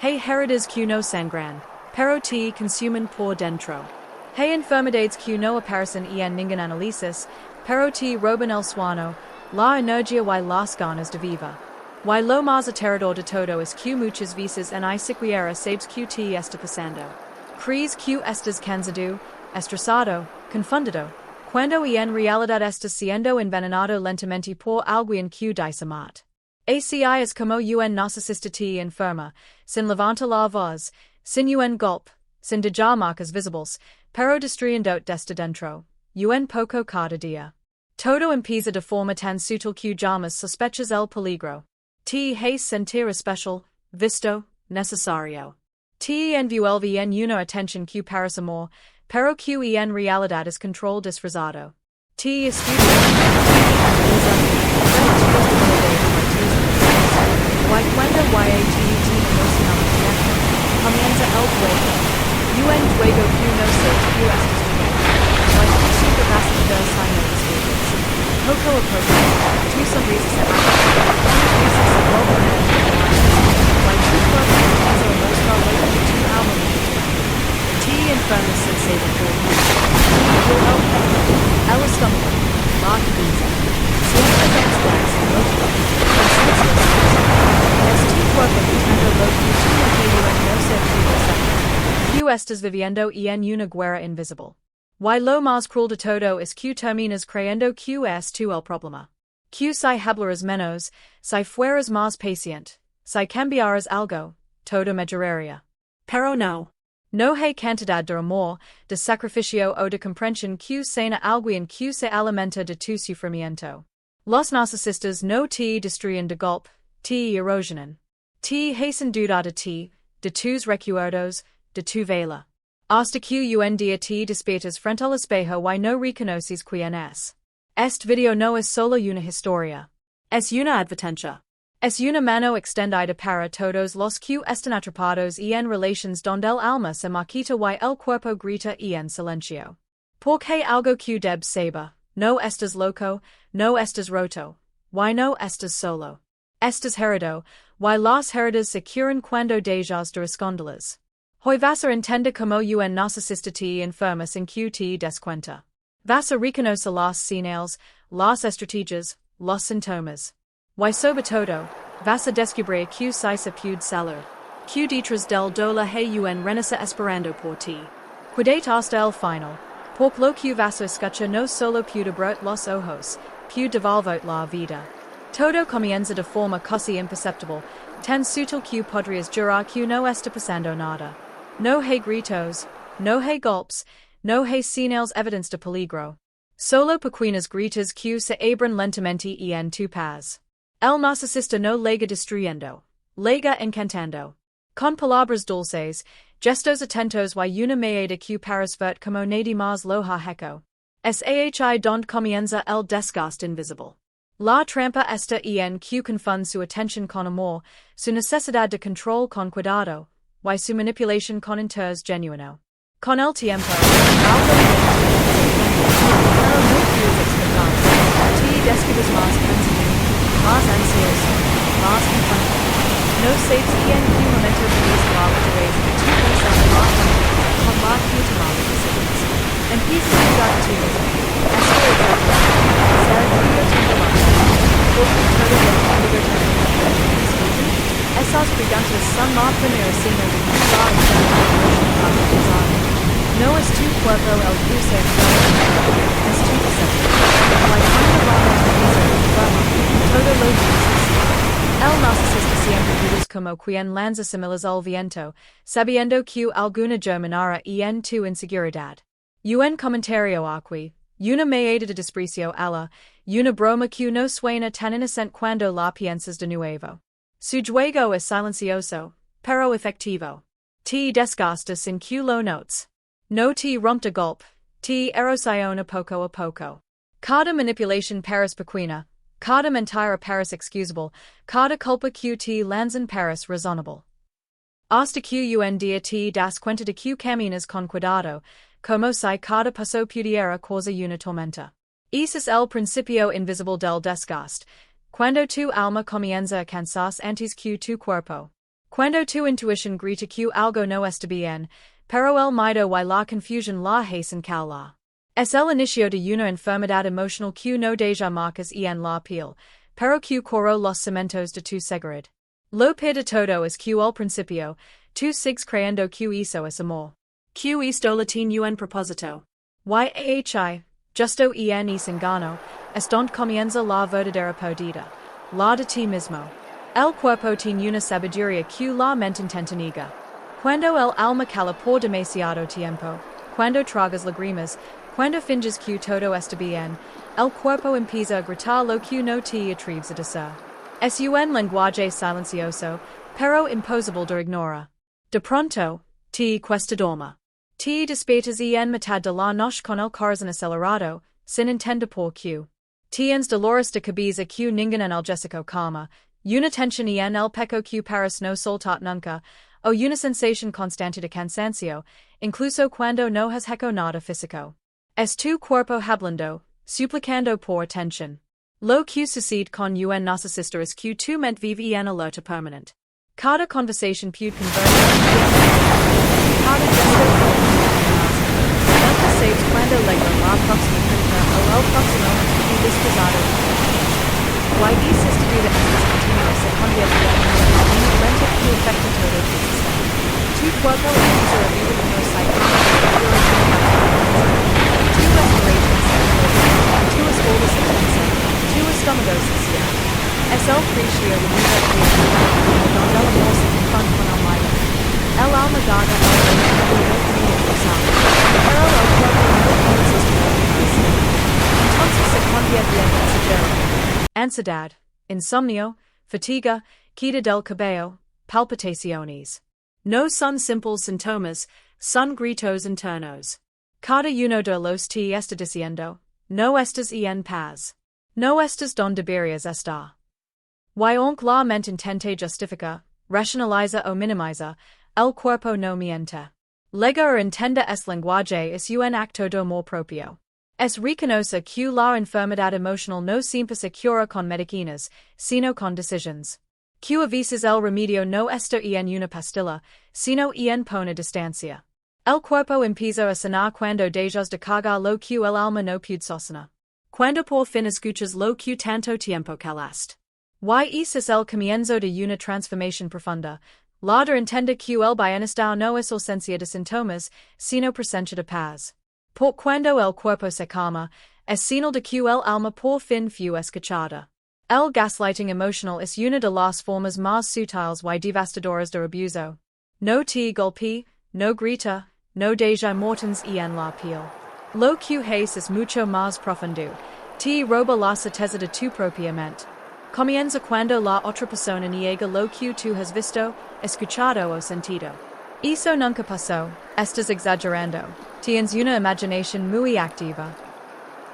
Hey heridas que no sangran, pero te consumen por dentro. Hey enfermedades que no aparecen en ningún análisis, pero te roban el sueño, la energía y las ganas de viva. Y lo más aterrador de todo es que muchas veces ni siquiera sabes que te está pasando. Crees que estás cansado, estresado, confundido, cuando en realidad estás siendo envenenado lentamente por alguien que dice mat. Así es como un narcisista te enferma, sin levanta la voz, sin un golpe, sin dejar marcas visibles, pero destruyendo desde dentro, un poco cada día. Todo empieza de forma tan sutil que llamas sospechas el peligro. Te hace sentir especial, visto, necesario. Te envuelve en una atención que parece amor, pero que en realidad es control disfrazado. Te estudia, y cuando emocional comienza el juego. Un juego que no sé que estás jugando. Y tu capacidad signo describes. Poco a poco, tu sonrisas se abren. Tu se vuelven y tu cuerpo empieza a mostrar lo que tu alma necesita. Te enfermas sin saber por ti. El estómago, la cabeza, siempre densidades y motivos. Cuerpo buscando lo que tu no se puede. Que estás viviendo en una guerra invisible. Y lo más cruel de todo es que terminas creyendo que es tu el problema. Que si hablaras menos, si fueras más paciente, si cambiaras algo, todo mejoraría. Pero no. No hay cantidad de amor, de sacrificio o de comprensión que sana alguien que se alimenta de tu sufrimiento. Los narcisistas no te destruyen de golpe, te erosionan. Te hacen dudar de ti, de tus recuerdos, de tu vela. Hasta que un día te despiertas frente al espejo y no reconoces quién es. Este video no es solo una historia. Es una advertencia. Es una mano extendida para todos los que están atrapados en relaciones donde el alma se marchita y el cuerpo grita en silencio. Porque algo que debes saber, no estás loco, no estás roto, y no estás solo. Estás herido, y las heridas se curan cuando dejas de esconderlas. Hoy vas a entender como un narcisista te enferma sin que te des cuenta. Vas a reconocer las señales, las estrategias, los síntomas. Y sobre todo, vas a descubrir que si se puede salir. Que detrás del dolor hay un renacer esperando por ti. Quédate hasta el final, porque lo que vas a escuchar no solo puede abrir los ojos, puede devolver la vida. Todo comienza de forma casi imperceptible, tan sutil que podrías jurar que no está pasando nada. No hay gritos, no hay golpes, no hay señales evidentes de peligro. Solo pequeñas gritas que se abren lentamente en tu paz. El narcisista no lega destruyendo, lega encantando. Con palabras dulces, gestos atentos y una mirada que parece ver como nadie más lo ha hecho. Es ahí donde comienza el desgaste invisible. La trampa está en que confunde su atención con amor, su necesidad de control con cuidado, y su manipulación con interés genuino. Con el tiempo, algo pero no puedes explicar. Te descubres más cansado, más ansioso, más confundido. No sabes en qué momento vives la interés que tu piensas en la con la que tomar decisiones. Empiezas a dudar de ti mismo. Esto es ser frío temporal. Esas preguntas son la primera señal de que la enfermedad no es tu cuerpo el que se enferma, es tu percepción. Like cuando la mente enferma, todo lo dices. El narcisista siempre vives como quien lanza similas al viento, sabiendo que alguna germinara en tu inseguridad. Un comentario aquí. Una mirada de desprecio a la, una broma que no suena tan inocente cuando la piensas de nuevo. Su juego es silencioso, pero efectivo. Te desgasta sin que lo notes. No te rompe de golpe, te erosiona poco a poco. Cada manipulación parece pequeña, cada mentira parece excusable, cada culpa que te lanzan parece razonable. Hasta que un día te das cuenta de que caminas con cuidado, como si cada paso pudiera causar una tormenta. Ese es el principio invisible del desgaste, cuando tu alma comienza a cansarse antes que tu cuerpo. Cuando tu intuition grita que algo no está bien, pero el miedo y la confusión la hacen calar. Es el inicio de una enfermedad emocional que no deja marcas en la piel, pero que corro los cimientos de tu seguridad. Lo peor de todo es que al principio, tu sigues creyendo que eso es amor. Que esto lo tiene un propósito. Yahi, justo en ese engano, es donde comienza la verdadera pérdida, la de ti mismo. El cuerpo tiene una sabiduría que la mente intenta negar. Cuando el alma cala por demasiado tiempo, cuando tragas lágrimas, cuando finges que todo está bien, el cuerpo empieza a gritar lo que no te atreves a decir. Es un lenguaje silencioso, pero imposible de ignorar. De pronto, te cuesta dormir. Te despiertas en mitad de la noche con el corazón acelerado, sin entender por qué. Tienes dolores de cabeza que ningún analgésico calma, una tensión en el pecho que parece no soltar nunca, o una sensación constante de cansancio, incluso cuando no has hecho nada físico. Es tu cuerpo hablando, suplicando por atención. Lo que sucede con un narcisista es que tu mente vive en alerta permanente. Cada conversación puede convertir en cada gesto nunca sabes cuando llegará la próxima crítica o el próximo momento que disposado. Esta vida es continua se convierte en una lenta que afecta todo tu sistema. Tu cuerpo empieza a vivir como tu respiración tu espalda se tensa, tu estómago se cierra. Es el precio de vida donde el amor se confronta con el miedo. El alma gaga el no forzado, pero el cuerpo no consiste en entonces se convierte en pasajero. Ansiedad, insomnio, fatiga, queda del cabello, palpitaciones. No son simples síntomas, son gritos internos. Cada uno de los te está diciendo, no estás en paz. No estás donde deberías estar. Aunque la mente intente justifica, racionaliza o minimiza, el cuerpo no miente. Lega entiende es lenguaje es un acto de amor propio. Es reconoce que la enfermedad emocional no siempre se cura con medicinas, sino con decisions. Que a veces el remedio no está en una pastilla, sino en poner distancia. El cuerpo empieza a sanar cuando dejas de cargar lo que el alma no puede sostener. Cuando por fin escuchas lo que tanto tiempo calaste. Ese es el comienzo de una transformación profunda, la de entender que el bienestar no es ausencia de síntomas, sino presencia de paz. Por cuando el cuerpo se calma, es señal de que el alma por fin fue escuchada. El gaslighting emocional es una de las formas más sutiles y devastadoras de abuso. No te golpea, no grita, no deja mortens en la piel. Lo que hace es mucho más profundo, te roba la certeza de tu propia mente. Comienza cuando la otra persona niega lo que tú has visto, escuchado o sentido. Eso nunca pasó, estás exagerando, tienes una imaginación muy activa.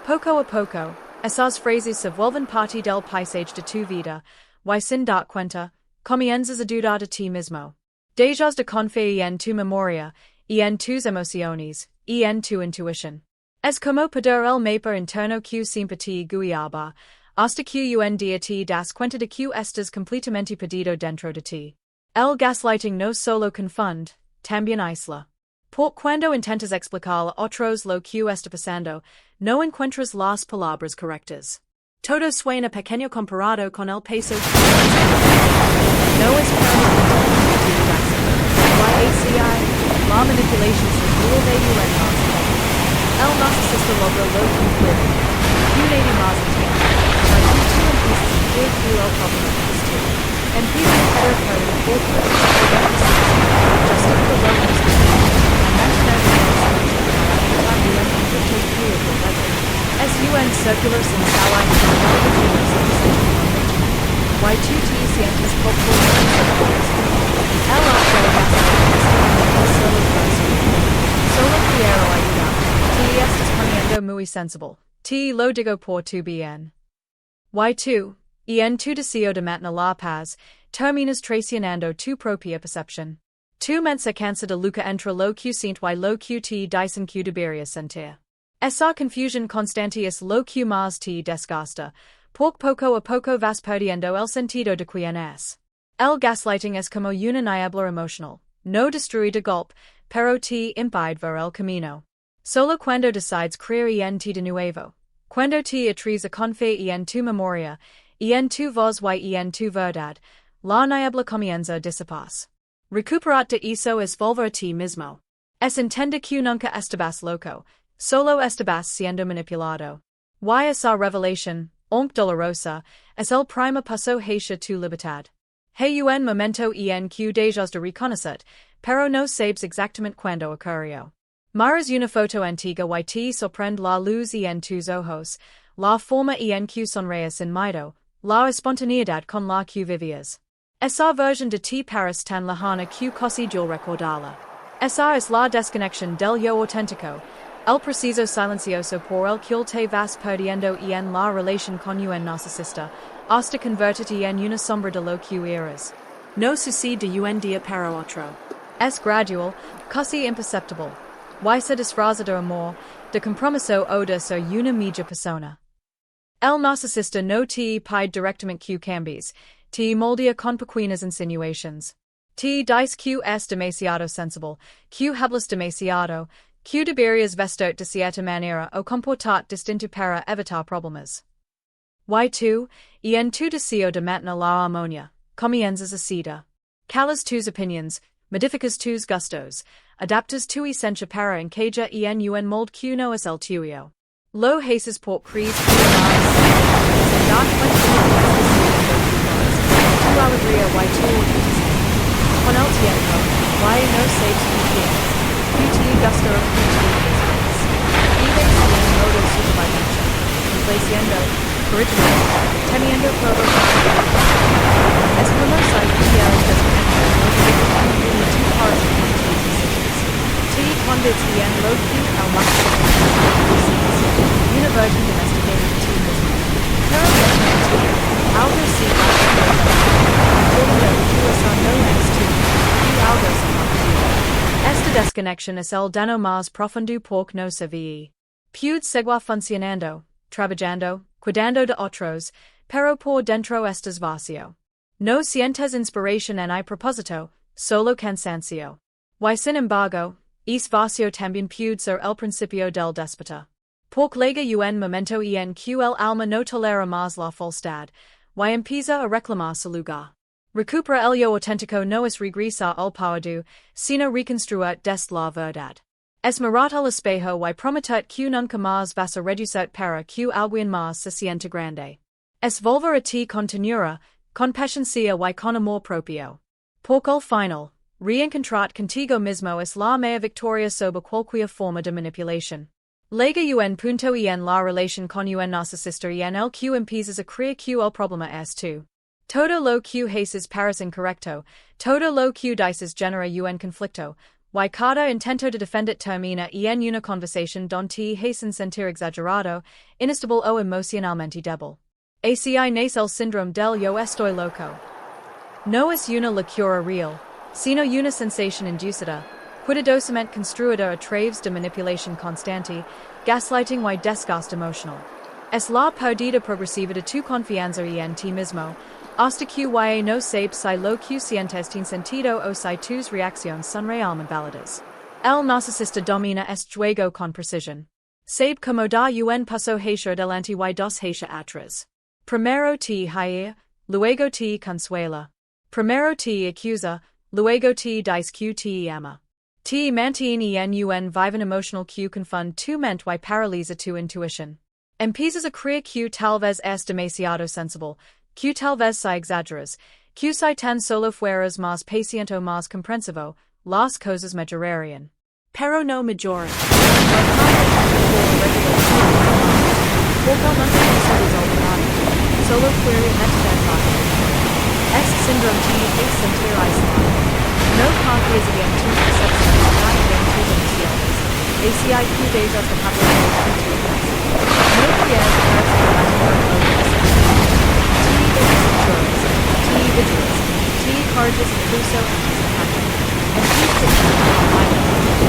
Poco a poco, esas frases se vuelven parte del paisaje de tu vida, y sin dar cuenta, comienzas a dudar de ti mismo. Dejas de confiar en tu memoria, y en tus emociones, y en tu intuición. Es como poder el mapa interno que siempre te guiaba, hasta que un día te das cuenta de que estás completamente perdido dentro de ti. El gaslighting no solo confunde, también aísla. Por cuando intentas explicar a otros lo que está pasando, no encuentras las palabras correctas. Todo suena pequeño comparado con el peso que no es YACI, la manipulación se vuelve un narcisista. El narcisista logra lo que puede. Unity más entiende. La que tú empiezas a ver que el problema es tú. Empieza a header code en full clip. Justifica lo que es es un circular sin sala y con el Y2T sientes poco el acto solo quiero ayudar. Te estás poniendo muy sensible. Te lo digo por tu bien. Y2, en tu deseo de mantener la paz, terminas traicionando tu propia percepción. Tu mente se cansa de lucha entre lo que siente y lo que te dicen que deberías sentir. Esa confusión constante es lo que más te desgasta, porque poco a poco vas perdiendo el sentido de quién es. El gaslighting es como una niebla emocional, no destruye de golpe, pero te impide ver el camino. Solo cuando decides creer en ti de nuevo. Cuando te atreves a confiar en tu memoria, en tu voz y en tu verdad, la niebla comienza a disipar. Recuperarte eso es volver a ti mismo. Es entender que nunca estabas loco, solo estabas siendo manipulado. Y esa revelación, aunque dolorosa, es el prima paso hacia tu libertad. Hay un momento en que dejas de reconocer, pero no sabes exactamente cuándo ocurrió. Miras una foto antigua y te sorprende la luz en tus ojos, la forma en que sonreías en miedo, la espontaneidad con la que vivías. Esa version de ti pares tan lejana que casi yo recordarla. Esa es la desconexión del yo auténtico, el preciso silencioso por el que te vas perdiendo en la relación con un narcisista, hasta convertirte en una sombra de lo que eres. No sucede de un día para otro. Es gradual, casi imperceptible. Y se disfraza de amor, de compromiso o de ser una media persona. El narcisista no te pide directamente que cambies, te moldea con pequeñas insinuations. Te dice que es demasiado sensible, que hablas demasiado, que deberías vestirte de cierta manera o comportarte distinto para evitar problemas. Y tú, en tu deseo de mantener la armonía, comienzas a ceder. Calas tus opinions, modificas tus gustos, adaptas tu esencia para encajar en un molde que no es el tuyo. Lo haces por crees que tu alegría y tu autenticidad. Con el tiempo, y no sabes que tienes, que te gusta o que te desgastas. Vives en modo supervivencia, complaciendo, original, temiendo por es famosa y el desconecto, no te two parts of tus decisions. Te convites en lo que el máximo una virgin domesticated to mismo. Pero algo si Esta desconexión es el daño más profundo porque no se ve. Puede seguir funcionando, trabajando, cuidando de otros, pero por dentro estás vacío. No sientes inspiración en el propósito, solo cansancio. Y sin embargo, es vacío también puede ser el principio del déspota. Porque llega un momento en que el alma no tolera más la falsedad, y empieza a reclamar su lugar. Recupera el yo auténtico no es regresar al pasado, sino reconstruir desde la verdad. Es mirar al espejo y prometer que nunca más vas a reducir para que alguien más se sienta grande. Es volver a ti con ternura, con paciencia y con amor propio. Porque al final, reencontrar contigo mismo es la mejor victoria sobre cualquier forma de manipulación. Llega un punto en la relación con un narcisista en el que empiezas a creer que el problema es tú. Todo lo que haces parece incorrecto, todo lo que dices genera un conflicto, y cada intento de defender termina en una conversación donde te hacen sentir exagerado, inestable o emocionalmente débil. Así nace el síndrome del yo estoy loco. No es una locura real, sino una sensación inducida, cuidadosamente construida a través de manipulación constante, gaslighting y desgaste emocional. Es la pérdida progresiva de tu confianza en ti mismo, hasta que no sabes si lo que sientes tiene sentido o si tus reacciones son realmente válidas. El narcisista domina este juego con precisión. Sabe cómo da un paso hacia adelante y dos hacia atrás. Primero te hiere, luego te consuela. Primero te acusa, luego te dice que te ama. Te mantiene en un viven emotional que confunde tu mente y paraliza tu intuición. Empiezas a creer que tal vez es demasiado sensible, que tal vez si exageras, que si tan solo fueras más paciente o más comprensivo, las cosas mejorarían. Pero no mejoran. Solo query este síndrome te hace sentir aislado. No confías en tus percepciones ni en tus emociones. Así que dejas de hablar con tu casa. No quieres te encourages incluso anticipación.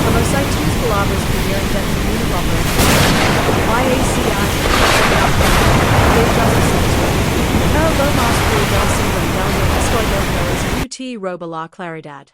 Como si tus palabras pudieran tener una bomba. Pero lo más cruel del síndrome del yo estoy loco es qt roba la claridad.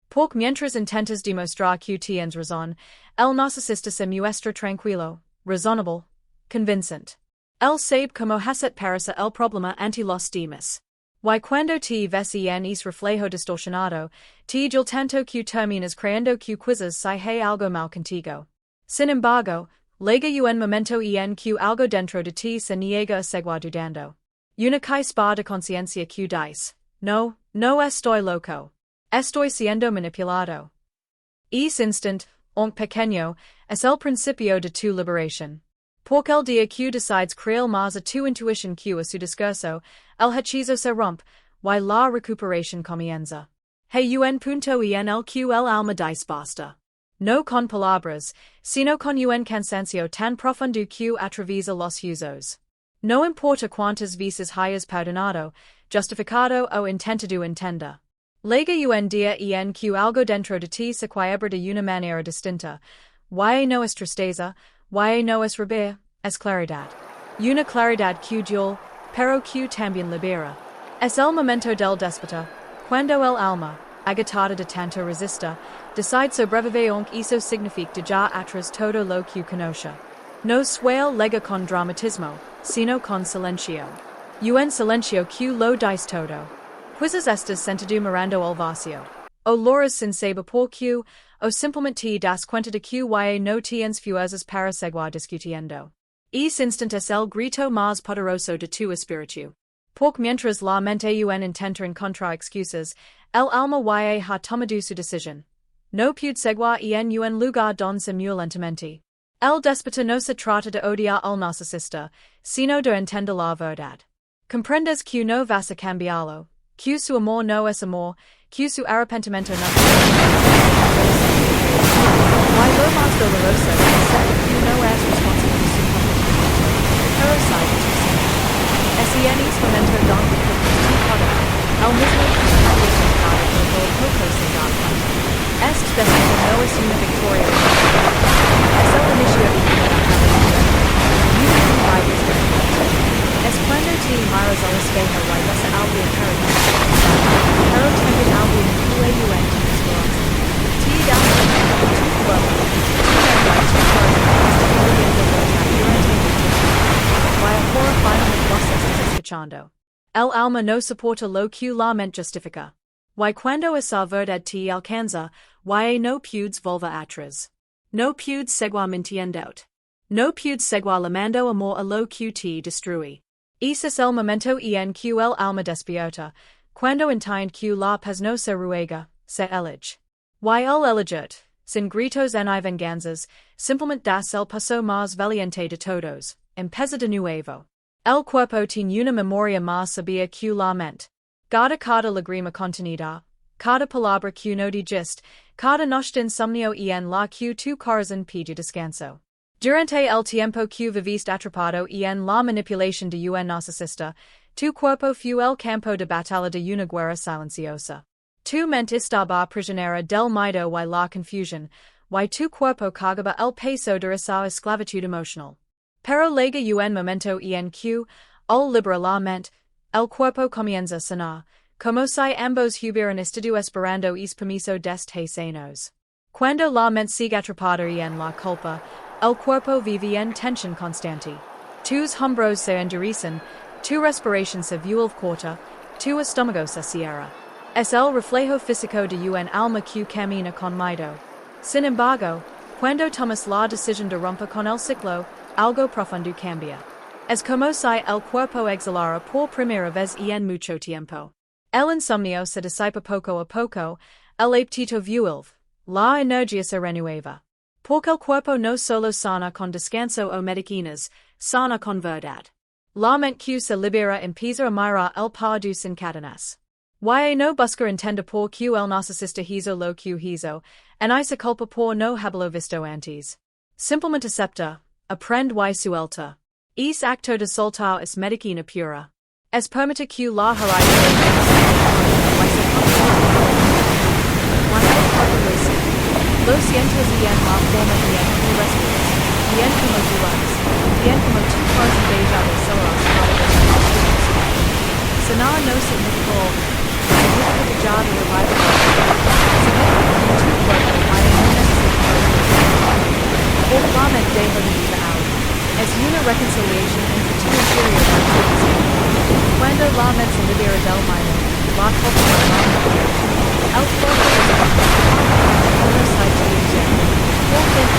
Porque mientras intentas demostrar que tienes razón, el narcisista se muestra tranquilo, razonable, convincent. El sabe como hacer parece el problema ante los demás. Y cuando te ves en es reflejo distorsionado, te el tanto que terminas creyendo que quizás si hay algo mal contigo. Sin embargo, llega un momento en que algo dentro de ti se niega a seguir dudando. Una chispa de conciencia que dice, no, no estoy loco. Estoy siendo manipulado. Ese instant, aunque pequeño, es el principio de tu liberación. Porque el día que decides creer más a tu intuición que a su discurso, el hechizo se rompe, y la recuperación comienza. Hey un punto en el que el alma dice basta. No con palabras, sino con un cansancio tan profundo que atraviesa los huesos. No importa cuántas veces hayas perdonado, justificado o intentado entender. Llega un día en que algo dentro de ti se quiebra de una manera distinta. Y no es tristeza, y no es rabia, es claridad. Una claridad que duele, pero que también libera. Es el momento del despertar, cuando el alma, agotada de tanto resistir, decide sobrevivir aunque eso signifique dejar atrás todo lo que conoce. No suele lega con dramatismo, sino con silencio. Un silencio que lo dice todo. Quizás estás sentido mirando al vacío. O loras sin saber por qué, o simplemente te das cuenta de que no tienes fuerzas para seguir discutiendo. Ese instant es el grito más poderoso de tu espíritu. Porque mientras la mente intenta encontrar excusas, el alma ha tomado su decisión. No puede seguir en un lugar donde se mueve lentamente. El despertar no se trata de odiar al narcisista, sino de entender la verdad. Comprendes que no vas a cambiarlo, que su amor no es amor, que su arrepentimiento no es lo más doloroso es aceptar que no es responsable de su comportamiento, pero sabe tu ser. Es en ese momento donde tu poder, el mismo que se había sentado por poco se da cuenta. Este despertar no es una victoria. Es el inicio de una aventura. Una vibes de es cuando te miras al espejo y ves algo apparente. Pero también algo incluye tu esperanza. Te das cuenta de tu cuerpo, tu mente, tu corazón está viviendo la durante y a horrifying procesos escuchando. El alma no soporta lo que la mente justifica. Y cuando esa verdad te alcanza, no puedes volver atrás. No puedes seguir mintiendo. No puedes seguir llamando amor a lo que te destruye. Ese es el momento en que el alma despierta, cuando entiende que la paz no se ruega, se elige. Y el elegir, sin gritos ni venganzas, simplemente das el paso más valiente de todos, empieza de nuevo. El cuerpo tiene una memoria más sabia que la mente. Guarda cada lágrima contenida, cada palabra que no dijiste, cada noche insomnio en la que tu corazón pide descanso. Durante el tiempo que viviste atrapado en la manipulación de un narcisista, tu cuerpo fue el campo de batalla de una guerra silenciosa. Tu mente estaba prisionera del miedo y la confusión, y tu cuerpo cargaba el peso de esa esclavitud emocional. Pero llega un momento en que, al liberar la mente, el cuerpo comienza a sanar, como si ambos hubieran estado esperando es permiso desde años. Cuando la mente sigue atrapada en la culpa, el cuerpo vive en tensión constante. Tus hombros se endurecen, tu respiración se vuelve corta, tu estómago se cierra. Es el reflejo físico de un alma que camina con miedo. Sin embargo, cuando tomas la decisión de romper con el ciclo, algo profundo cambia. Es como si el cuerpo exhalara por primera vez en mucho tiempo. El insomnio se disipa poco a poco, el apetito vuelve, la energía se renueva. Porque el cuerpo no solo sana con descanso o medicinas, sana con verdad. La mente que se libera empieza a mirar el pardus sin cadenas. Y no busca entender por qué el narcisista hizo lo que hizo, y se culpa por no haberlo visto antes. Simplemente acepta, aprende y suelta. Es acto de soltar es medicina pura. Es permite que la lo sientes en la forma en que respiras, bien como dudas, bien como tu corazón deja de solas para sanar no significa ya de revival. Significant tu cuerpo y no necesito. Por dejo de vida out. Es una reconciliation entre tu interior activism. Cuando la mente libera del miedo, la culpa de la manipulación. El cuerpo uno site por fin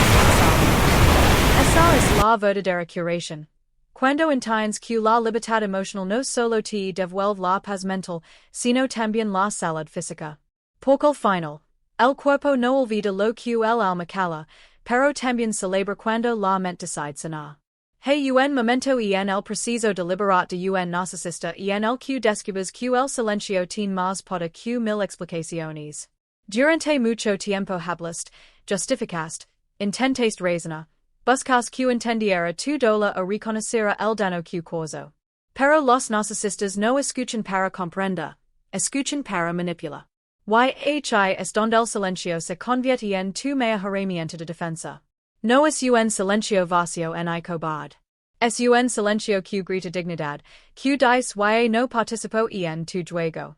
esa es la verdadera curación. Cuando entiendes que la libertad emocional no solo te devuelve la paz mental, sino también la salud física. Porque al final, el cuerpo no olvida lo que el alma calla, pero también celebra cuando la mente decide sanar. Hey un momento en el preciso de libertad de un narcisista en el que descubres que el silencio tiene más poder que mil explicaciones. Durante mucho tiempo hablaste, justificaste, intentaste razonar, buscas que entendiera tu dolor o reconociera el daño que causó. Pero los narcisistas no escuchan para comprender, escuchan para manipular. YHI es donde el silencio se convierte en tu mejor herramienta de defensa. No es un silencio vacío en cobarde. Es un silencio que grita dignidad, que dice no participo en tu juego.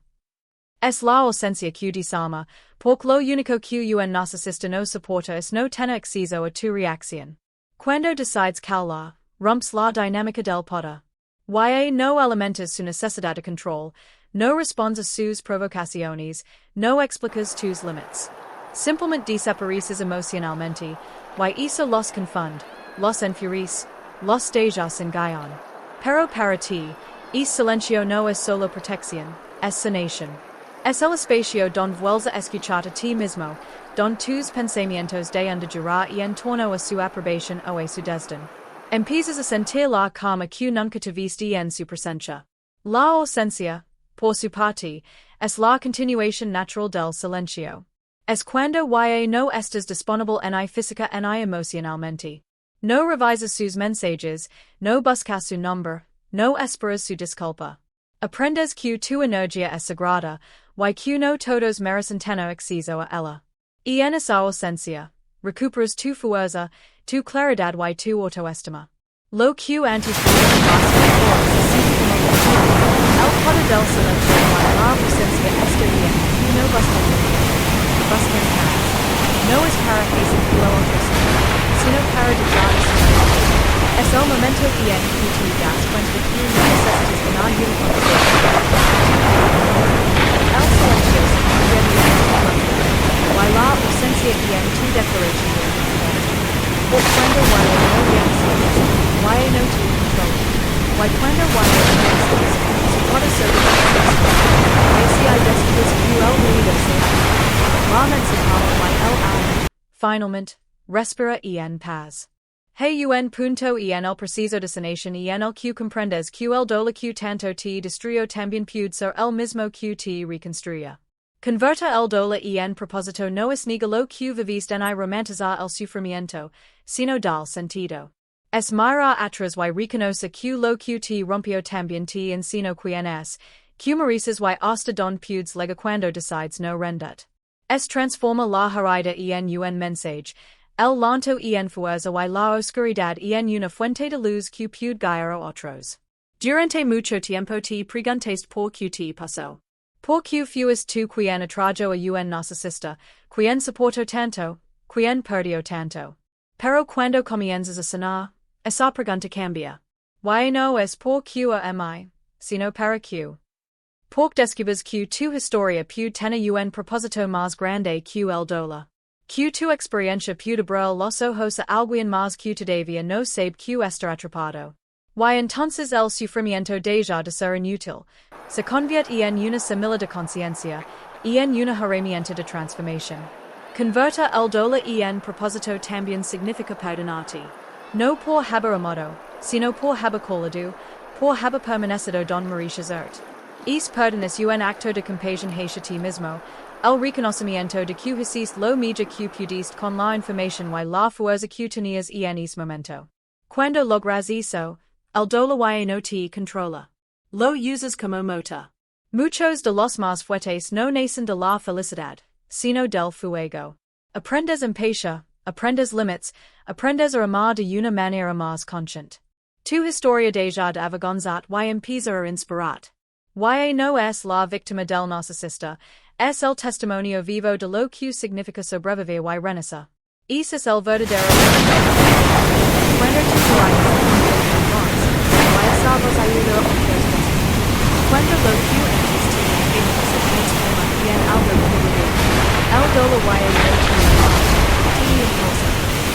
Es la ausencia que desalma, porque lo único que un narcisista no soporta es no tener acceso a tu reacción. Cuando decides callar, rompes la dinámica del poder. No alimentas su necesidad de control, no respondes a sus provocaciones, no explicas tus límites. Simplemente desapareces emocionalmente, eso los confunde, los enfurece, los deja sin guión. Pero para ti, ese silencio no es solo protección, es sanación. Es el espacio donde vuelves a escuchar a ti mismo, donde tus pensamientos dejan de girar en torno a su aprobación o a su desdén. Empiezas a sentir la calma que nunca tuviste en su presencia. La ausencia, por su parte, es la continuación natural del silencio. Es cuando no estás disponible en física ni emocionalmente. No revisas sus mensajes, no buscas su nombre, no esperas su disculpa. Aprendes que tu energía es sagrada, que no todos merecen tener acceso a ella. En esa ausencia, recuperas tu fuerza, tu claridad y tu autoestima. Lo que antes el poder del silencio la ausencia este bien que no buscan paz. No es para hacer lo otro, sino para dejar de silencio. Es el momento en que te das cuenta que no necesitas ganar una conversación. El silencio se convierte en tu cuerpo, la ausencia en tu declaración de identidad. Por cuando no reacciones, no te controla. Cuando no estás, su poder sobre tu si hay después que el ruido se la mente calma el alma, finalmente, respira en paz. Hey un punto en el preciso de sanación en el que comprendes que el dolor que tanto te destruyó también puede ser el mismo que te reconstruya. Converta el dolor en propósito no es niega lo que viviste ni romantizar el sufrimiento, sino dar sentido. Es mirar atrás y reconoce que lo que te rompió también te enseñó quién es, que mereces hasta don pudes lega cuando decides no rendet. Es transforma la herida en un mensaje, el llanto en fuerza la oscuridad en una fuente de luz que puede guiar a otros. Durante mucho tiempo te preguntaste por qué te pasó. Por qué fuiste tú quien atrajo a un narcisista, quien soportó tanto, quien perdió tanto. Pero cuando comienzas a sanar, esa pregunta cambia. No es por qué a mí, sino para qué. Porque descubres que tu historia puede tener un propósito más grande que el dolor. Que tu experiencia puede abrir los ojos a alguien más que todavía no sabe que está atrapado. Entonces el sufrimiento deja de ser inútil, se convierte en una semilla de conciencia, en una herramienta de transformación. Convertir el dolor en propósito también significa perdonarte. No por haber amado, sino por haber colado, por haber permanecido don mereces Es perdón es un acto de compasión hacia ti mismo, el reconocimiento de que hiciste lo mejor que pudiste con la información y la fuerza que tenías en ese momento. Cuando logras eso, el dolor no te controla. Lo usas como motor. Muchos de los más fuertes no nacen de la felicidad, sino del fuego. Aprendes empatía, aprendes límites, aprendes a amar de una manera más consciente. Tu historia deja de avergonzarte y empieza a inspirar. Ya no es la víctima del narcisista, es el testimonio vivo de lo que significa sobrevivir y renacer. Ese es el verdadero cuando tu coraje y salvos ayuda a otros. Cuando lo que existe se transforma en algo que el dolo y el impulso.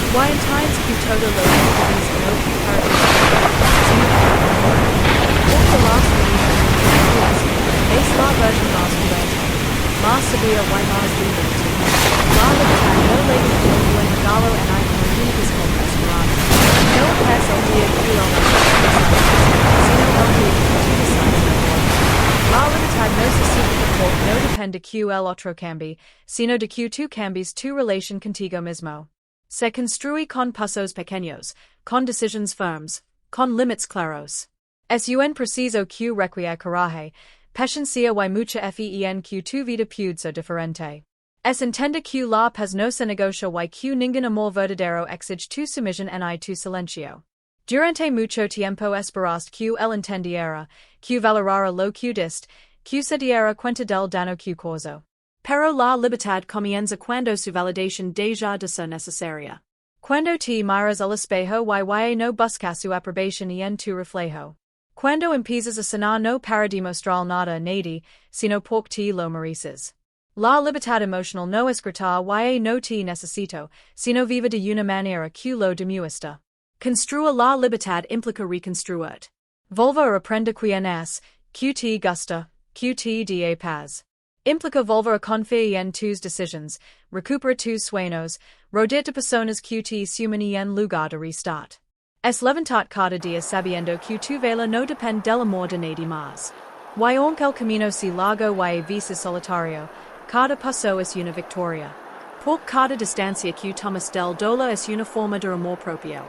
Y en times que todo lo que dice no que es la version más cruenta, más severa y más libertad. La libertad no le dijo en regalo en hay comunidades como esperanza. No es el día que lo sino el día que tú decides mejor. La libertad no se significa no depende que el otro cambie, sino de que tú cambies tu relación contigo mismo. Se construye con pasos pequeños, con decisions firmes, con límites claros. Es un preciso que requiere coraje, paciencia y mucha fe que tu vida puede ser diferente. Es entender que la paz no se negocia y que ningún amor verdadero exige tu sumisión y tu silencio. Durante mucho tiempo esperaste que el entendiera, que valorara lo que diste, que se diera cuenta del daño que causó. Pero la libertad comienza cuando su validación deja de ser necesaria. Cuando te miras al espejo y no buscas su aprobación en tu reflejo. Cuando empiezas a sanar no para demostrar nada a nadie, sino porque te lo mereces. La libertad emocional no es gritar y no te necesito, sino vive de una manera que lo demuestra. Construir la libertad implica reconstruir. Volver a aprender quién es, que te gusta, que te da paz. Implica volver a confiar en tus decisions, recuperar tus sueños, rodear de personas que te suman en lugar de restart. Es levantar cada día sabiendo que tu vela no depende del amor de nadie más. Y aunque el camino se largo y a veces solitario, cada paso es una victoria. Por cada distancia que tomas del dolor es una forma de amor propio.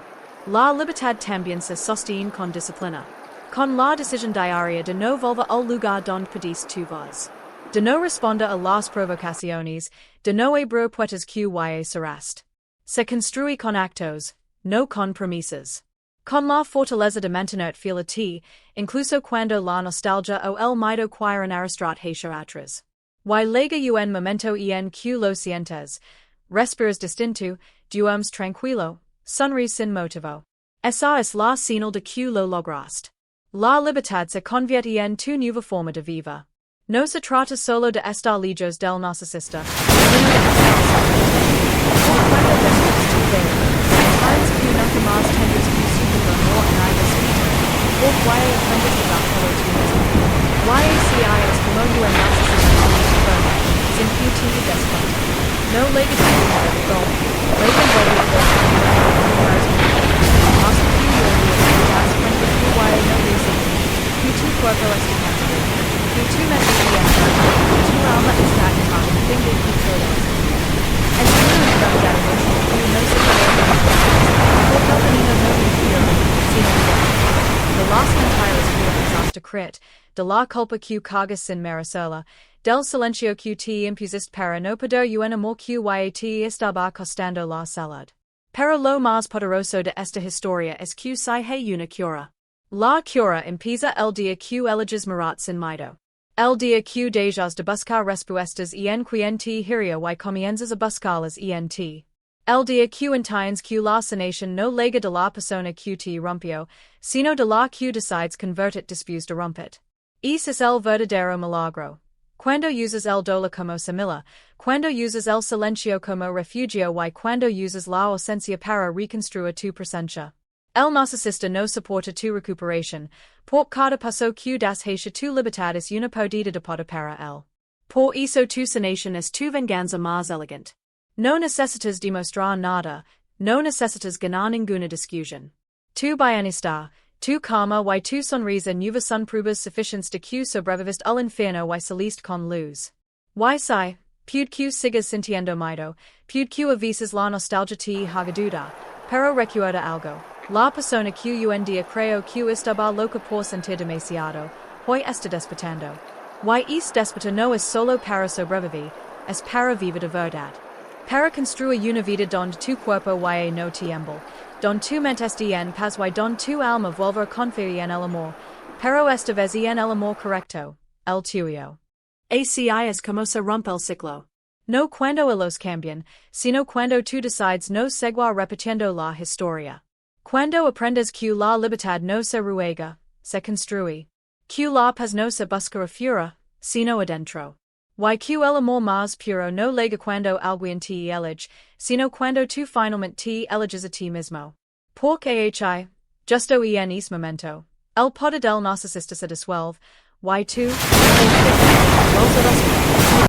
La libertad también se sostiene con disciplina. Con la decisión diaria de no volver al lugar donde pediste tu voz. De no responder a las provocaciones, de no abrir puertas que cerraste. Se construye con actos, no con promesas. Con la fortaleza de mantener fiel a ti, incluso cuando la nostalgia o el miedo quieren arrastrar hacia atrás. Y llega un momento en que lo sientes, respiras distinto, duermes tranquilo, sonríes sin motivo. Esa es la señal de que lo lograste. La libertad se convierte en tu nueva forma de vida. No se trata solo de estar lejos del narcisista, sino de estar cuando después tu ver, times que nunca más tendrás que sufrir amor en el respeto, o y aprendes about todo tu mismo. Y es como un narcisista enferma, sin que te despertar. No lega tu vida de golpe, lega envolver más que yo das frente que no dices, que tu cuerpo está cansado. Que tu mente tu alma está en finger que todo es. Es una enfermedad emocional que no se puede por el veneno no inferior, sino de las mentiras que hasta crit, de la culpa que cargas sin merecerla, del silencio que te impusiste para no poder un amor que te estaba costando la salud. Pero lo más poderoso de esta historia es que hay una cura. La cura empieza el día que eliges mirar sin miedo. El día que dejas de buscar respuestas en quien te hiria y comienzas a buscarlas en ti. El día que entiendes que la sanación no lega de la persona que te rompió, sino de la que decides convertir después de rompit. Ese es el verdadero milagro. Cuando usas el dolor como semilla, cuando usas el silencio como refugio y cuando usas la ausencia para reconstruir tu presencia. El narcisista no soporta tu recuperación, por cada paso que das hacia tu libertad es una pérdida de poder para él. Por eso tu sanación es tu venganza más elegante. No necesitas demostrar nada, no necesitas ganar ninguna discusión. Tu bienestar, tu calma y tu sonrisa nueva son pruebas suficientes de que sobreviviste al infierno y saliste con luz. Y si, puede que sigas sintiendo miedo, puede que a veces la nostalgia te haga dudar, pero recuerda algo. La persona que un día creo que estaba loca por sentir demasiado, hoy está despertando. Y despertar no es solo para sobrevivir, es para vivir de verdad. Para construir una vida donde tu cuerpo y no tiembla, donde tu mente esté en paz y donde tu alma vuelva a confiar en el amor, Pero esta vez en el amor correcto, el tuyo. Así es como se rompe el ciclo. No cuando los cambian, sino cuando tú decides no seguir repitiendo la historia. Cuando aprendes que la libertad no se ruega, se construye. Que la paz no se busca afuera, sino adentro. Y que el amor más puro no llega cuando alguien te elige, sino cuando tú finalmente te eliges a ti mismo. Porque justo en ese momento, el poder del narcisista se disuelve, y tú,